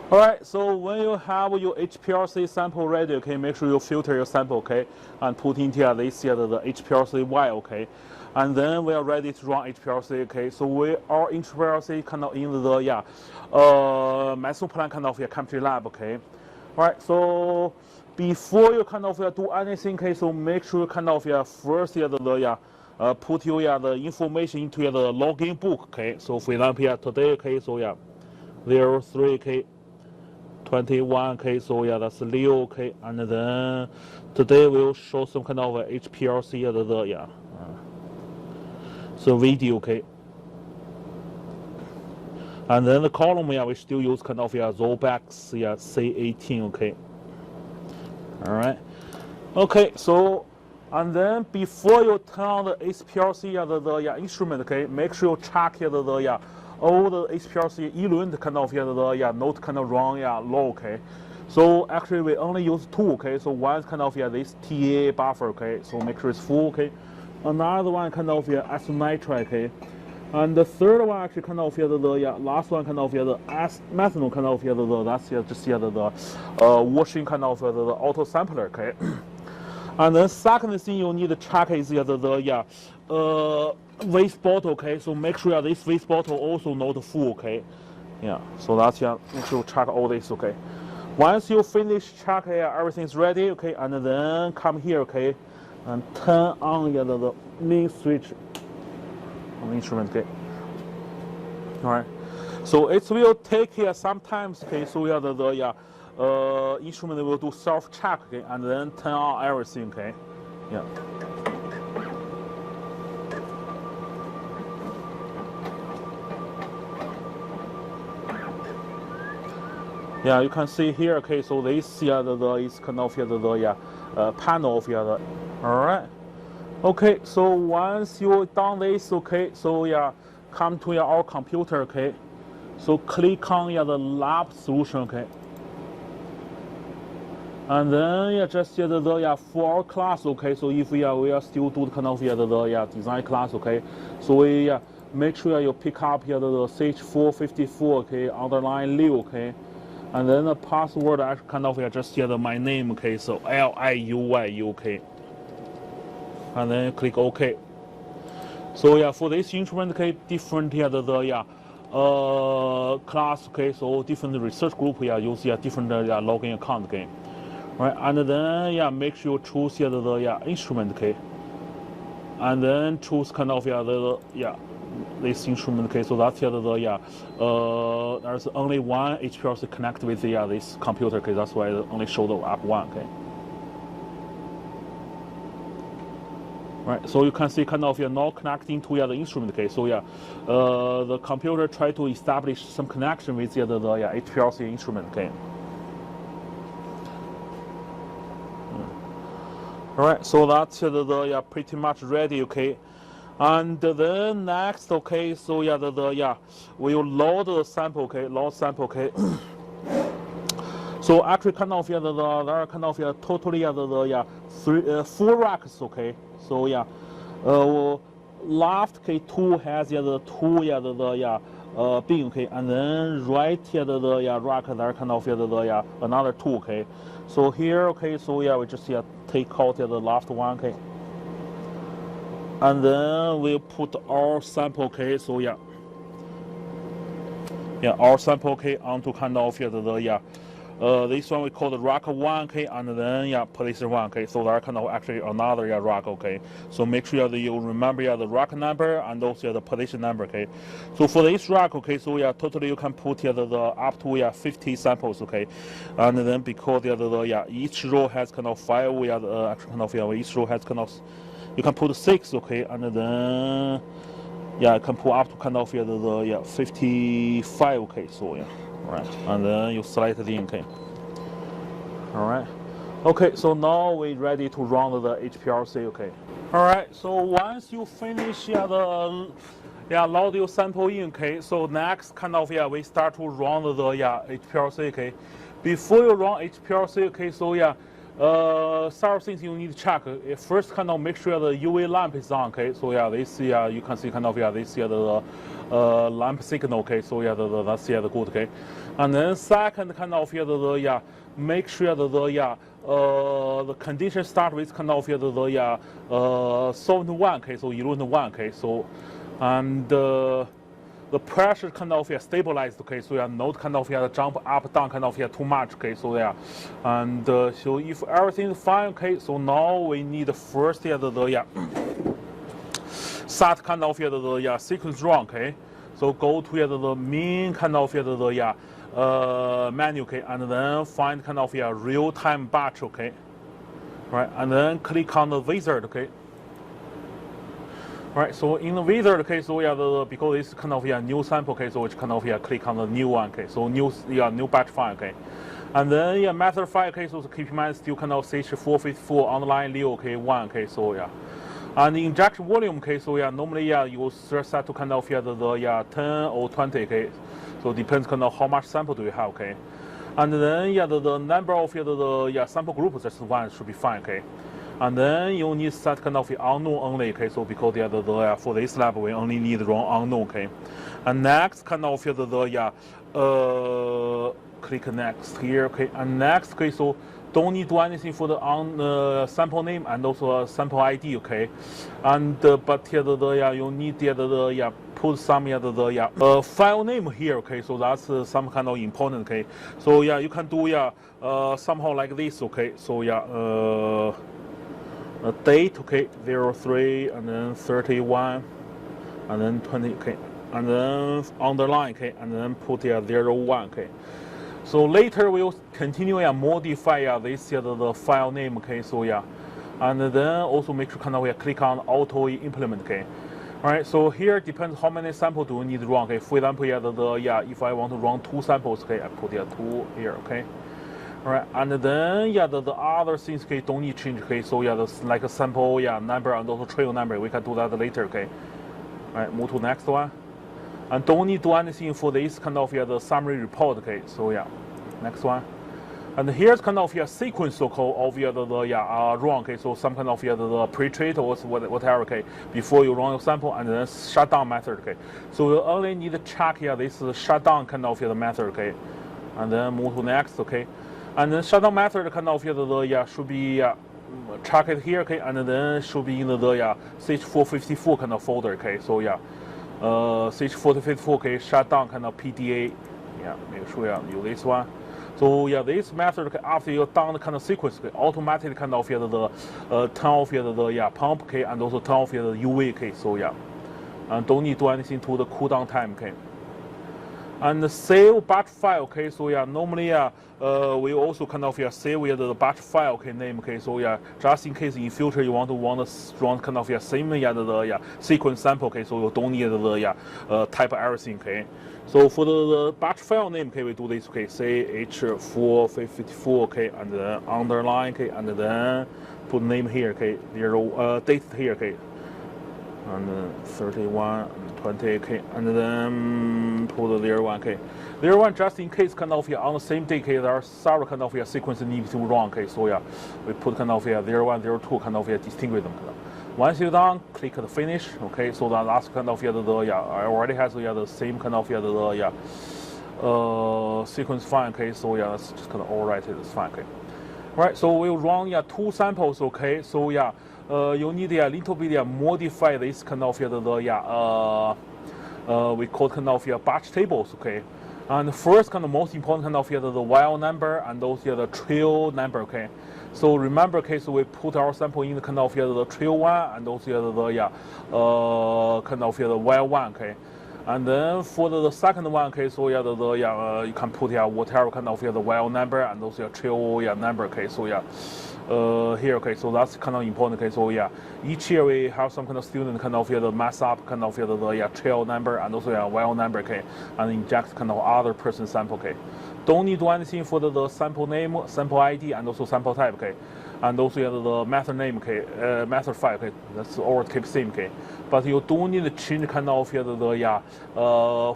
All right, so when you have your HPLC sample ready, okay, make sure you filter your sample, okay, and put into this here the HPLC Y, okay, and then we are ready to run HPLC, okay. So we are in HPLC kind of in the master plan kind of chemistry lab, okay. All right, so before you kind of do anything, okay, so make sure you kind of first put your the information into the login book, okay. So for example, today, okay, so 03, okay. 21K, so that's Leo, okay, and then today we'll show some kind of HPLC, so video, okay, and then the column, we still use kind of Zobax, C18, okay, all right, okay, so, and then before you turn on the HPLC, the instrument, okay, make sure you check all the HPLC 一轮 kind of not kind of run low, okay. So actually we only use two, okay. So one kind of this TA buffer, okay. So make sure it's full, okay. Another one kind of isonitride, okay. And the third one actually kind of last one kind of the methanol kind of that's just the washing kind of the auto sampler, okay. And the second thing you need to check is waste bottle, okay. So make sure this waste bottle also not full, okay. Yeah, so that's make sure you check all this, okay. Once you finish check everything's ready, okay, and then come here, okay, and turn on the main switch on the instrument, okay. All right. So it will take here sometimes, okay. So instrument will do self check, okay, and then turn on everything, okay. Yeah. Yeah, you can see here, okay, so this is kind of panel of all right. Okay, so once you done this, okay, so come to our computer, okay. So click on the lab solution, okay. And then just for our class, okay. So if we are still do kind of the design class, okay. So we make sure you pick up the CH454, okay, underline Liu, okay. And then the password I kind of just my name, okay. So LIUY, okay. And then click OK. So for this instrument, okay, different class, okay. So different research group, use different login account, okay. Right, and then make sure you choose the instrument, okay. And then choose kind of this instrument, okay. So that's there's only one HPLC connect with this computer, okay. That's why I only show the app one, okay. Right, so you can see kind of not connecting to the instrument, okay. So the computer try to establish some connection with the HPLC instrument, okay. All right, so that's pretty much ready, okay. And then next, okay, so we'll load the sample, okay, load sample, okay. So actually kind of there are kind of totally four racks, okay. So left, okay, two has the two bin, okay, and then right here the rack there kind of another two, okay. So here, okay, so we just take out the last one, okay. And then we put our sample, okay. So our sample, okay, onto kind of this one we call the rack 1, okay, and then position 1, okay. So there kind of actually another rack, okay. So make sure that you remember the rack number and also the position number, okay. So for this rack, okay, so totally you can put the up to 50 samples, okay. And then because each row has kind of 5, actually kind of each row has kind of, you can put 6, okay, and then you can put up to kind of 55, okay. So right, and then you select the okay. All right, okay, so now we're ready to run the HPLC, okay. All right, so once you finish load your sample in, okay. So next kind of we start to run the HPLC, okay. Before you run HPLC, okay, so several things you need to check. First, kind of make sure the UV lamp is on, okay. So this you can see kind of this the lamp signal, okay. So that's good, okay. And then second kind of here the make sure the condition start with kind of here solvent 1, okay, so eluent 1, okay, so and the pressure kind of here stabilized, okay, so not kind of here jump up down kind of here too much, okay, so and so if everything is fine, okay, so now we need first here start kind of here the sequence run, okay, so go to here the main kind of here menu, okay, and then find kind of here real-time batch, okay, right, and then click on the wizard, okay. Right, so in the wizard, okay, so because it's kind of new sample, okay, so it's kind of click on the new one, okay, so new batch file, okay, and then method file, okay, so keep in mind still kind of CH454 underline Leo, okay, 1, okay, so and the injection volume, okay, so normally you set to kind of the 10 or 20, okay, so depends kind of how much sample do you have, okay, and then the number of the sample group, just 1 should be fine, okay. And then you need set kind of unknown only, okay, so because for this lab we only need run unknown, okay. And next kind of click next here, okay, and next, okay, so don't need to do anything for the sample name and also sample ID, okay. And but here you need put some file name here, okay, so that's some kind of important, okay. So you can do somehow like this, okay, so date, okay, 03 and then 31 and then 20, okay, and then underline, okay, and then put 01, okay. So later we'll continue modify this the file name, okay, so and then also make sure kind of click on auto implement, okay. All right, so here depends how many samples do you need to run, okay. For example, if I want to run 2 samples, okay, I put 2 here, okay. All right, and then the other things, okay, don't need change, okay, so like a sample number and also trail number, we can do that later, okay. All right, move to next one, and don't need to do anything for this kind of the summary report, okay, so next one. And here's kind of sequence so-called of run, okay, so some kind of the pre-treat or whatever, okay, before you run your sample, and then shutdown method, okay. So you only need to check this shutdown kind of the method, okay, and then move to next, okay. And then shutdown method kind of should be check it here, okay, and then should be in the CH454 kind of folder, okay. So CH454, okay, shutdown kind of PDA, make sure you this one. So this method, okay, after you done the kind of sequence, okay, automatically kind of turn off the pump, okay, and also turn off the UV, okay. So and don't need to do anything to the cooldown time, okay. And save batch file, okay, so normally we also kind of save the batch file, okay, name, okay, so just in case in future you want to run kind of same the sequence sample, okay, so you don't need the type everything, okay. So for the batch file name, okay, we do this, okay, CH454, okay, and then underline, okay, and then put name here, okay, date here, okay, and then 31 and 20, okay, and then put the 01, okay. 01 just in case kind of on the same day, okay, there are several kind of sequence need to run, okay, so we put kind of 01, 02 kind of distinguish them. Once you're done, click the finish, okay, so the last kind of I already has the same kind of sequence file, okay, so let's just kind of overwrite it, it's fine, okay. Right, so we'll run 2 samples, okay, so you need a little bit modify this kind of we call kind of batch tables, okay. And first kind of most important kind of the while number and also the trail number, okay. So remember, okay, so we put our sample in the kind of the trail 1 and also the kind of the while 1, okay. And then for the second one, okay, so you can put whatever kind of the while number and also trail number, okay. So here, okay, so that's kind of important, okay. So each year we have some kind of student kind of the mess up kind of the trail number and also while number, okay, and inject kind of other person sample, okay. Don't need to do anything for the sample name, sample ID, and also sample type, okay. And also the method name, okay, method file, okay, that's all keep same, okay. But you do need to change kind of the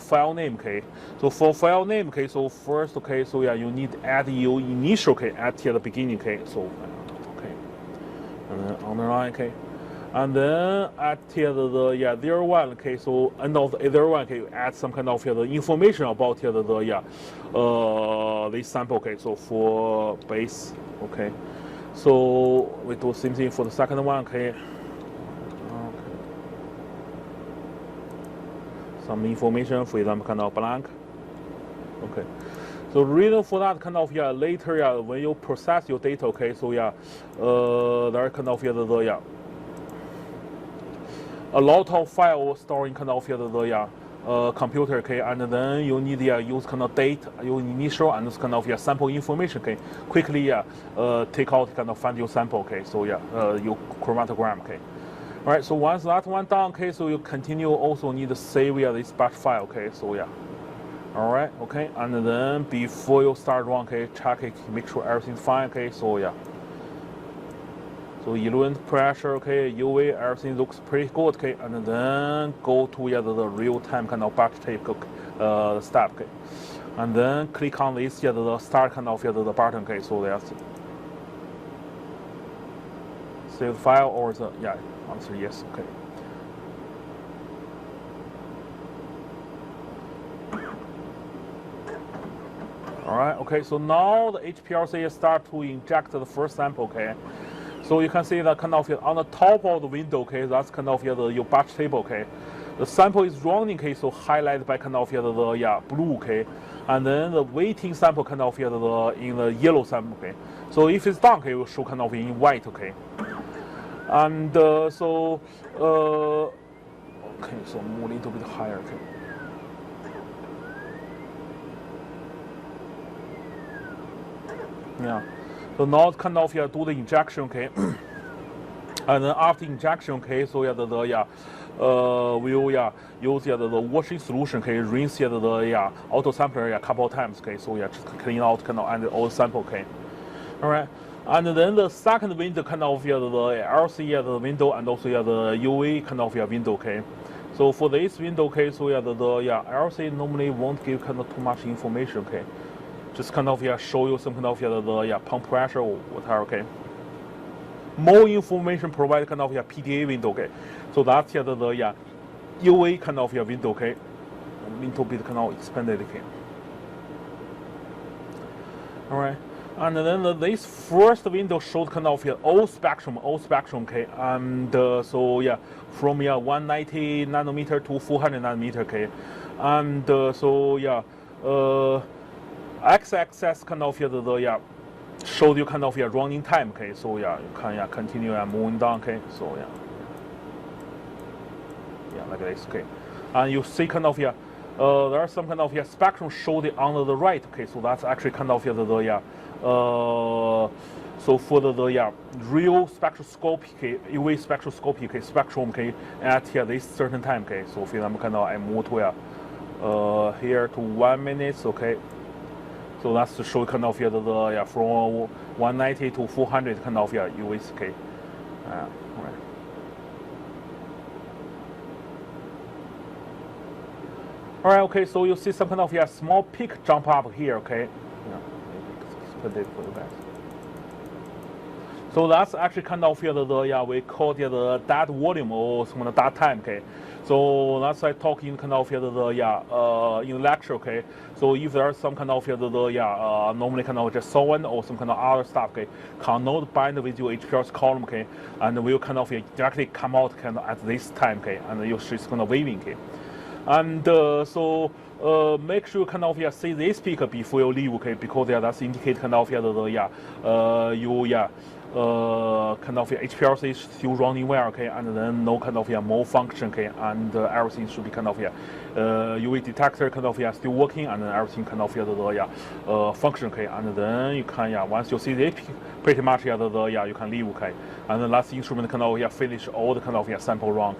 file name, okay. So for file name, okay, so first, okay, so you need to add your initial, okay, at the beginning, okay. So okay, and then underline, okay. And then at the 01, okay, so end of the 01, okay, you add some kind of the information about this sample, okay, so for base, okay. So we do the same thing for the second one, okay. Some information, for example, kind of blank, okay. So reason for that kind of later when you process your data, okay, so there kind of a lot of file storing kind of computer, okay, and then you need use kind of date, your initial and kind of sample information, okay, quickly take out kind of find your sample, okay, so your chromatogram, okay. All right, so once that one done, okay, so you continue also need to save this batch file, okay, so all right, okay, and then before you start run, okay, check it, make sure everything's fine, okay, so so eluent pressure, okay, UV, everything looks pretty good, okay, and then go to the real-time kind of batch tape step, okay, and then click on this the start kind of the button, okay, so that's save the file or the answer yes, okay. All right, okay, so now the HPLC start to inject the first sample, okay. So you can see that kind of on the top of the window, okay, that's kind of your batch table, okay. The sample is running, okay, so highlighted by kind of the blue, okay, and then the waiting sample kind of in the yellow sample, okay. So if it's done, okay, it will show kind of in white, okay. And okay, so move a little bit higher, okay. Yeah. So now kind of do the injection, okay, and then after injection, okay, so we'll use the washing solution, okay, rinse the auto sampler a couple of times, okay, so just clean out kind of and all the sample, okay, all right, and then the second window kind of the LC the window and also the UV kind of window, okay. So for this window, okay, so the LC normally won't give kind of too much information, okay. Just kind of show you some kind of the pump pressure or whatever, okay. More information provided kind of PDA window, okay. So that's the UV kind of window, okay. A little bit kind of expanded, okay. All right, and then this first window showed kind of all spectrum, okay, and so from 190 nanometer to 400 nanometer, okay, and so x-axis kind of showed you kind of running time, okay, so you can continue moving down, okay, so like this, okay, and you see kind of there are some kind of spectrum showed on the right, okay, so that's actually kind of so for the real spectroscopy, okay, UV spectroscopy, okay, spectrum, okay, at this certain time, okay, so for example kind of I move to here to 1 minute, okay. So that's to show kind of the from 190 to 400 kind of UVs, okay. Right. All right, okay. So you see some kind of small peak jump up here, okay. Put it for you guys. So that's actually kind of we call the dead volume or some kind of dead time, okay. So that's I talk in kind of in lecture, okay. So if there's some kind of normally kind of just someone or some kind of other stuff, okay, cannot bind with your HPLC column, okay, and will kind of directly come out kind of at this time, okay, and you're just kind of waving, okay. And so make sure kind of see this peak before you leave, okay, because that's indicate kind of kind of HPLC is still running well, okay, and then no kind of more function, okay, and everything should be kind of UV detector kind of still working, and then everything kind of function, okay, and then you can once you see the pretty much you can leave, okay, and then last instrument kind of finish all the kind of sample run.